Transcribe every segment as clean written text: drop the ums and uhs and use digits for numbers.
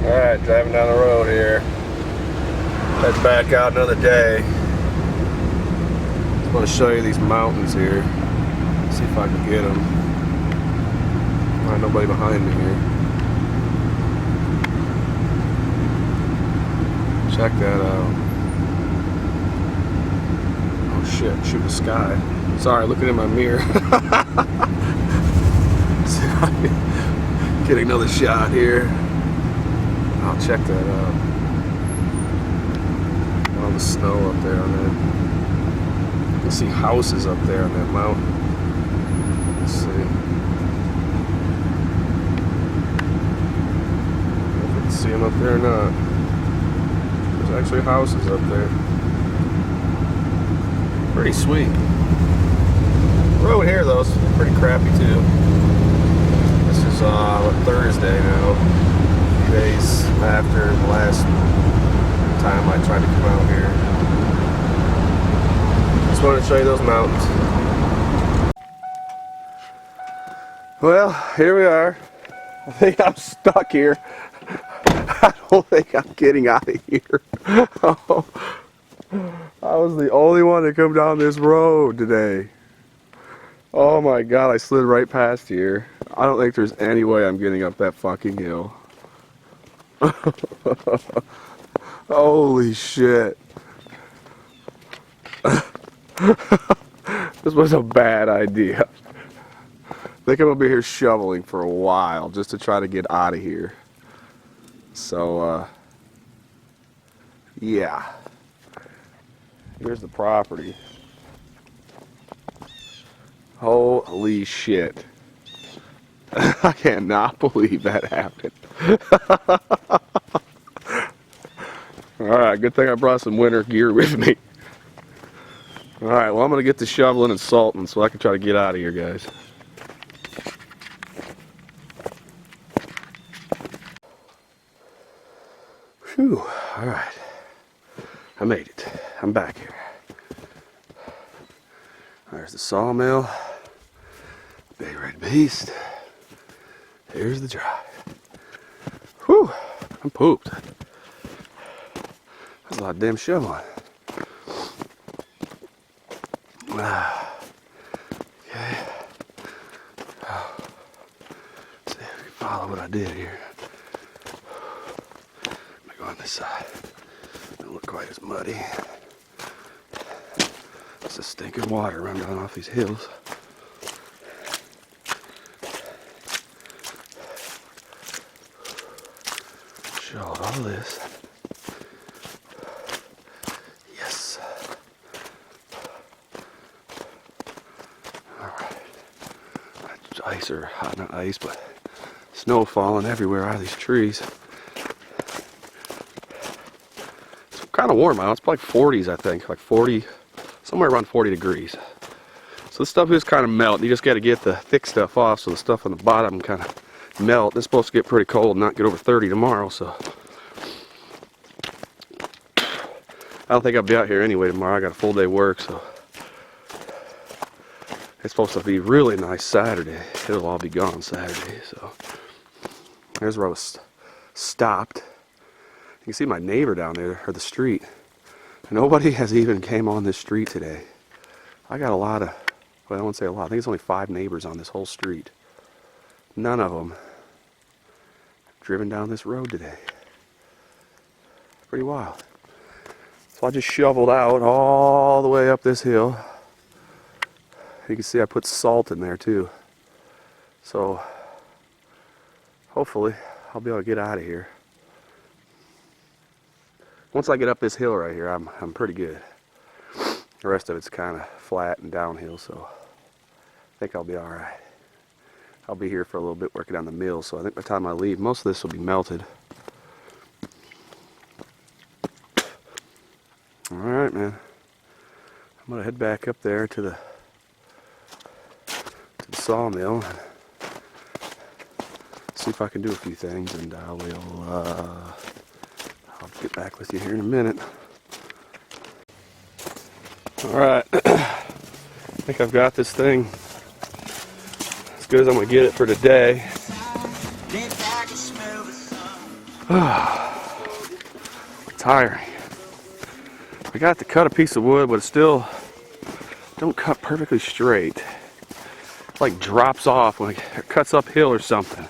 Alright, driving down the road here. Head back out another day. Just want to show you these mountains here. See if I can get them. Nobody behind me here. Check that out. Oh shit, shoot the sky. Sorry, looking in my mirror. See if I can get another shot here. I'll check that out. All the snow up there on that. You can see houses up there on that mountain. Let's see. If you can see them up there or not. There's actually houses up there. Pretty sweet. The road here though is pretty crappy too. This is Thursday now. Days after the last time I tried to come out here. Just wanted to show you those mountains. Well, here we are. I think I'm stuck here. I don't think I'm getting out of here. Oh, I was the only one to come down this road today. Oh my god, I slid right past here. I don't think there's any way I'm getting up that fucking hill. Holy shit. This was a bad idea. I think I'm gonna be here shoveling for a while just to try to get out of here. So yeah. Here's the property. Holy shit. I cannot believe that happened. Alright, good thing I brought some winter gear with me. Alright, well I'm going to get to shoveling and salting so I can try to get out of here, guys. Whew, alright. I made it. I'm back here. There's the sawmill. Big red beast. Here's the drive. Whew, I'm pooped. That's a lot of damn shoveling. Okay. Let's see if we can follow what I did here. Let me go on this side. Don't look quite as muddy. It's a stinking water running down off these hills. Shoveled all this. Yes. Alright. Ice, or not ice, but snow falling everywhere out of these trees. It's kind of warm out. It's probably 40s, I think. Like 40, somewhere around 40 degrees. So this stuff is kind of melting. You just got to get the thick stuff off so the stuff on the bottom kind of melt. It's supposed to get pretty cold and not get over 30 tomorrow, so I don't think I'll be out here anyway tomorrow. I got a full day work, so it's supposed to be really nice Saturday. It'll all be gone Saturday, so there's where I was stopped. You can see my neighbor down there, or the street. Nobody has even came on this street today. I got a lot of, well, I won't say a lot. I think it's only 5 neighbors on this whole street. None of them driven down this road today. Pretty wild. So I just shoveled out all the way up this hill. You can see I put salt in there too. So hopefully I'll be able to get out of here. Once I get up this hill right here, I'm pretty good. The rest of it's kind of flat and downhill, so I think I'll be alright. I'll be here for a little bit working on the mill, so I think by the time I leave, most of this will be melted. Alright, man. I'm going to head back up there to the sawmill and see if I can do a few things, and I'll get back with you here in a minute. Alright. I think I've got this thing as good as I'm going to get it for today. Tiring. I got to cut a piece of wood, but it still don't cut perfectly straight. It like drops off when it cuts uphill or something.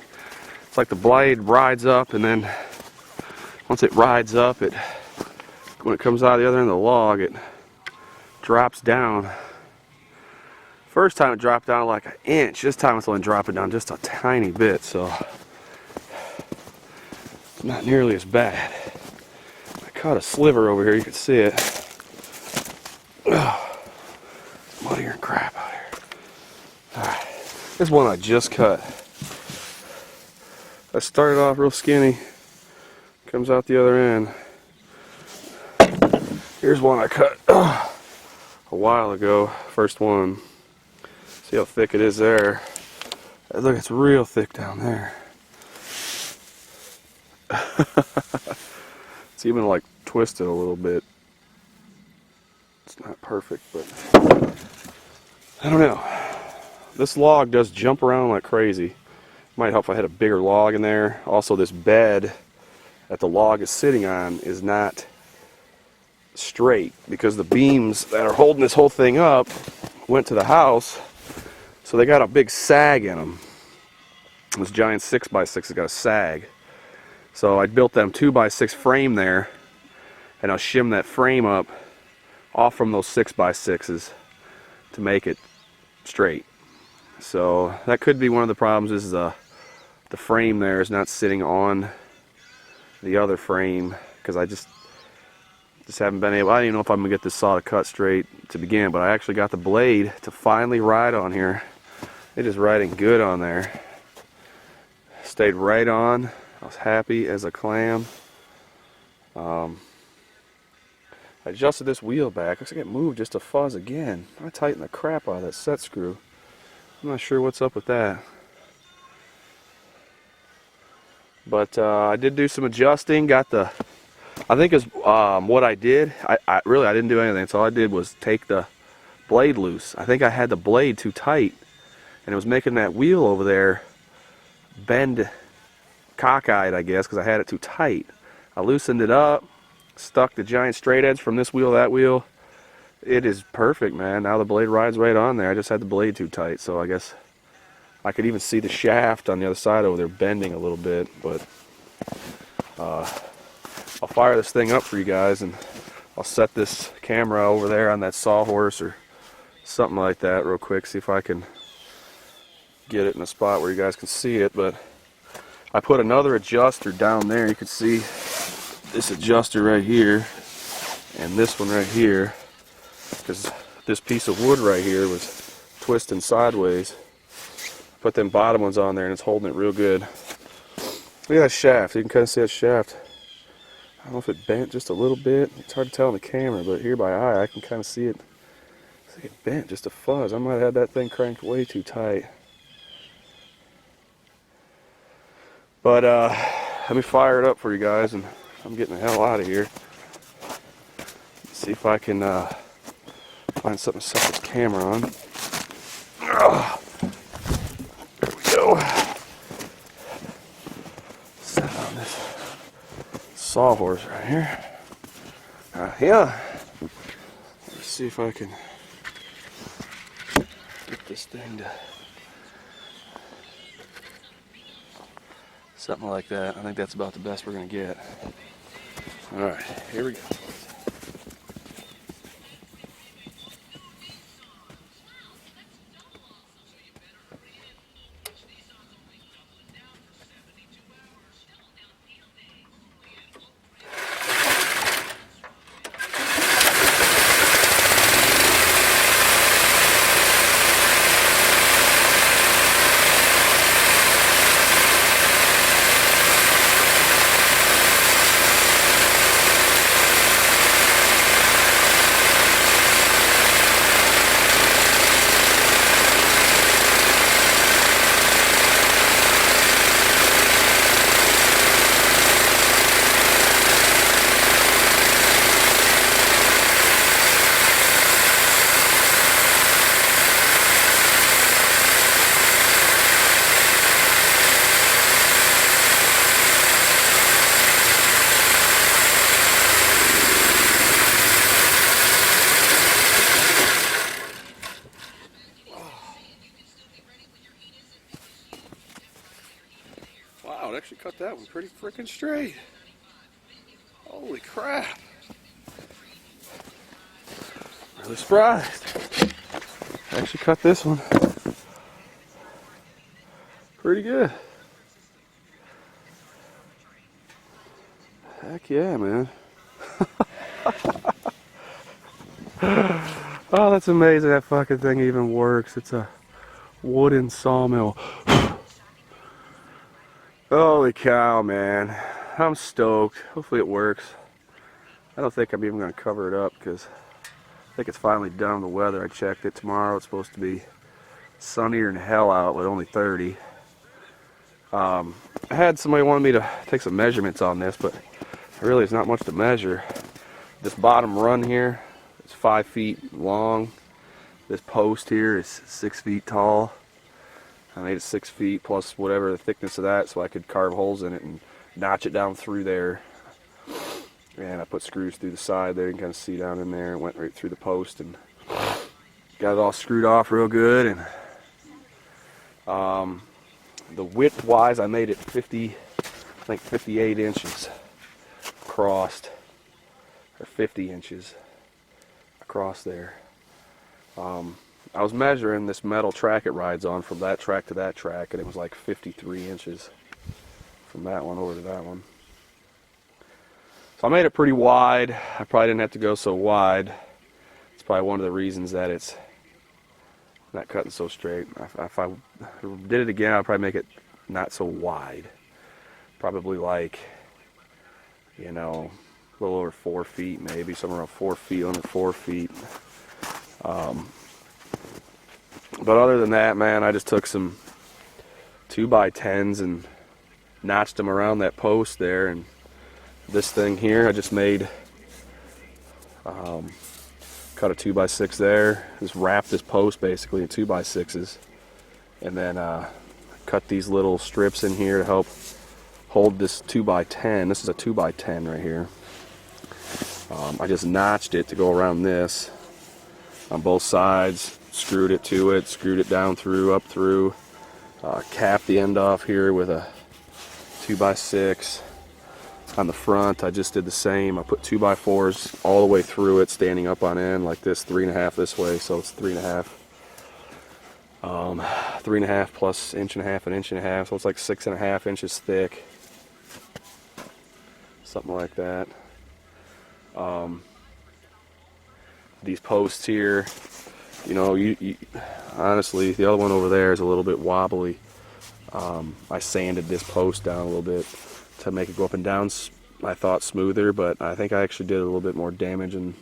It's like the blade rides up, and then once it rides up, when it comes out the other end of the log, it drops down. First time it dropped down like an inch. This time it's only dropping down just a tiny bit, so it's not nearly as bad. I caught a sliver over here, you can see it. It's muddier and crap out here. Alright, this one I just cut. I started off real skinny, comes out the other end. Here's one I cut a while ago, first one. See how thick it is there. Look, it's real thick down there. It's even like twisted a little bit. It's not perfect, but I don't know. This log does jump around like crazy. Might help if I had a bigger log in there. Also, this bed that the log is sitting on is not straight because the beams that are holding this whole thing up went to the house, so they got a big sag in them. This giant 6x6 has got a sag. So I built them 2x6 frame there, and I'll shim that frame up off from those 6x6s to make it straight. So that could be one of the problems, is the frame there is not sitting on the other frame, because I just haven't been able. I don't even know if I'm gonna get this saw to cut straight to begin, but I actually got the blade to finally ride on here. It is riding good on there. Stayed right on. I was happy as a clam. I adjusted this wheel back. Looks like it moved just a fuzz again. I tightened the crap out of that set screw. I'm not sure what's up with that. But I did do some adjusting. Got the, I think is what I did. I didn't do anything. So all I did was take the blade loose. I think I had the blade too tight, and it was making that wheel over there bend cockeyed, I guess, because I had it too tight. I loosened it up, stuck the giant straight edge from this wheel to that wheel. It is perfect, man. Now the blade rides right on there. I just had the blade too tight, so I guess I could even see the shaft on the other side over there bending a little bit. But I'll fire this thing up for you guys, and I'll set this camera over there on that sawhorse or something like that real quick, see if I can get it in a spot where you guys can see it. But I put another adjuster down there. You can see this adjuster right here and this one right here, because this piece of wood right here was twisting sideways. Put them bottom ones on there, and it's holding it real good. Look at that shaft. You can kind of see that shaft. I don't know if it bent just a little bit. It's hard to tell on the camera, but here by eye I can kind of see it. Looks like it bent just a fuzz. I might have had that thing cranked way too tight. But let me fire it up for you guys, and I'm getting the hell out of here. See if I can find something to set this camera on. There we go. Set it on this sawhorse right here. Yeah. Let's see if I can get this thing to something like that. I think that's about the best we're going to get. Alright, here we go. actually cut that one pretty freaking straight. Holy crap. Really surprised. I actually cut this one pretty good. Heck yeah, man. Oh, that's amazing that fucking thing even works. It's a wooden sawmill. Holy cow, man. I'm stoked. Hopefully it works. I don't think I'm even going to cover it up because I think it's finally done with the weather. I checked it tomorrow. It's supposed to be sunnier than hell out with only 30. I had somebody wanted me to take some measurements on this, but really it's not much to measure. This bottom run here is 5 feet long. This post here is 6 feet tall. I made it 6 feet plus whatever the thickness of that so I could carve holes in it and notch it down through there. And I put screws through the side there. You can kind of see down in there. It went right through the post and got it all screwed off real good. And the width wise, I made it 58 inches across, or 50 inches across there. I was measuring this metal track it rides on from that track to that track, and it was like 53 inches from that one over to that one. So I made it pretty wide. I probably didn't have to go so wide. It's probably one of the reasons that it's not cutting so straight. If I did it again, I'd probably make it not so wide. Probably like, you know, a little over 4 feet, maybe somewhere around 4 feet, under 4 feet. But other than that, man, I just took some 2x10s and notched them around that post there. And this thing here, I just made, cut a 2x6 there. Just wrapped this post basically in 2x6s. And then cut these little strips in here to help hold this 2x10. This is a 2x10 right here. I just notched it to go around this on both sides. Screwed it to it, screwed it down through, up through, capped the end off here with a 2x6. On the front, I just did the same. I put 2x4s all the way through it, standing up on end like this, 3.5 this way, so it's 3.5. 3.5 plus inch and a half, an inch and a half, so it's like 6.5 inches thick. Something like that. These posts here, you know, you honestly, the other one over there is a little bit wobbly. I sanded this post down a little bit to make it go up and down, I thought, smoother, but I think I actually did a little bit more damage than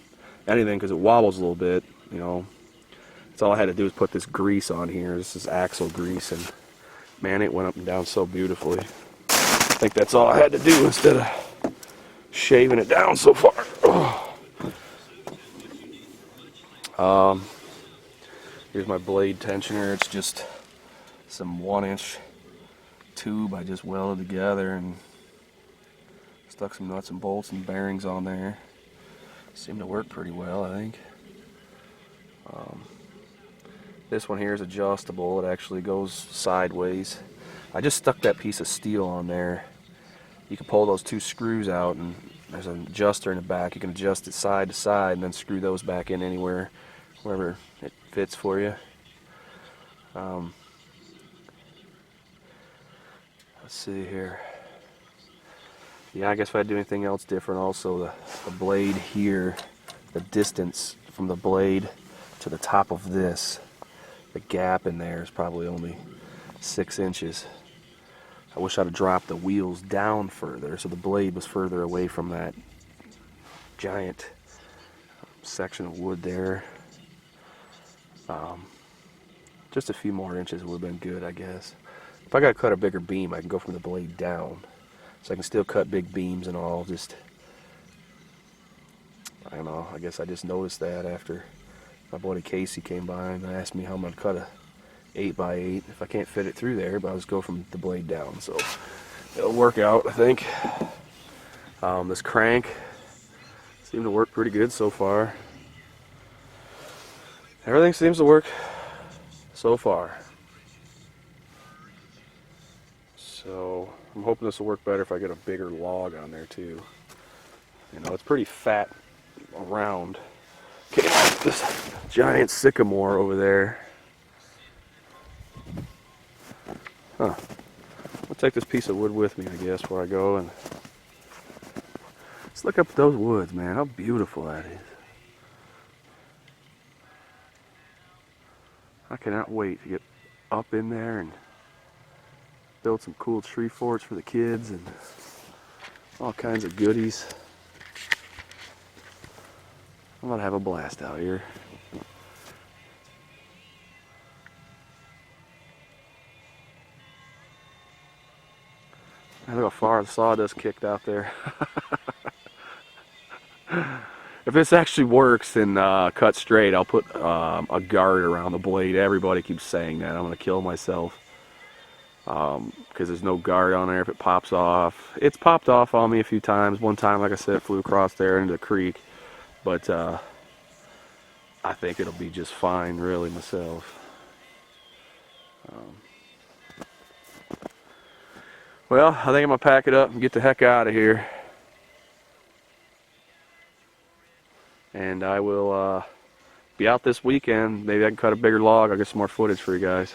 anything because it wobbles a little bit, you know. That's all I had to do was put this grease on here. This is axle grease, and man, it went up and down so beautifully. I think that's all I had to do instead of shaving it down so far. Here's my blade tensioner. It's just some 1-inch tube I just welded together and stuck some nuts and bolts and bearings on there. Seemed to work pretty well, I think. This one here is adjustable. It actually goes sideways. I just stuck that piece of steel on there. You can pull those 2 screws out, and there's an adjuster in the back. You can adjust it side to side and then screw those back in anywhere, wherever it fits for you. Let's see here. Yeah, I guess if I do anything else different, also the blade here, the distance from the blade to the top of this, the gap in there is probably only 6 inches. I wish I'd have dropped the wheels down further so the blade was further away from that giant section of wood there. Just a few more inches would have been good, I guess. If I gotta cut a bigger beam, I can go from the blade down. So I can still cut big beams and all, just, I don't know, I guess I just noticed that after my buddy Casey came by and asked me how I'm gonna cut a 8x8 if I can't fit it through there, but I'll just go from the blade down, so it'll work out, I think. This crank seemed to work pretty good so far. Everything seems to work so far. So I'm hoping this will work better if I get a bigger log on there too. You know, it's pretty fat around. Came off this giant sycamore over there. Huh. I'll take this piece of wood with me, I guess, where I go, and let's look up those woods, man. How beautiful that is. I cannot wait to get up in there and build some cool tree forts for the kids and all kinds of goodies. I'm gonna have a blast out here. Look how far the sawdust kicked out there. If this actually works and cut straight, I'll put a guard around the blade. Everybody keeps saying that. I'm gonna kill myself because there's no guard on there if it pops off. It's popped off on me a few times. One time, like I said, it flew across there into the creek, but I think it'll be just fine, really, myself. Well, I think I'm gonna pack it up and get the heck out of here. And I will be out this weekend. Maybe I can cut a bigger log. I'll get some more footage for you guys.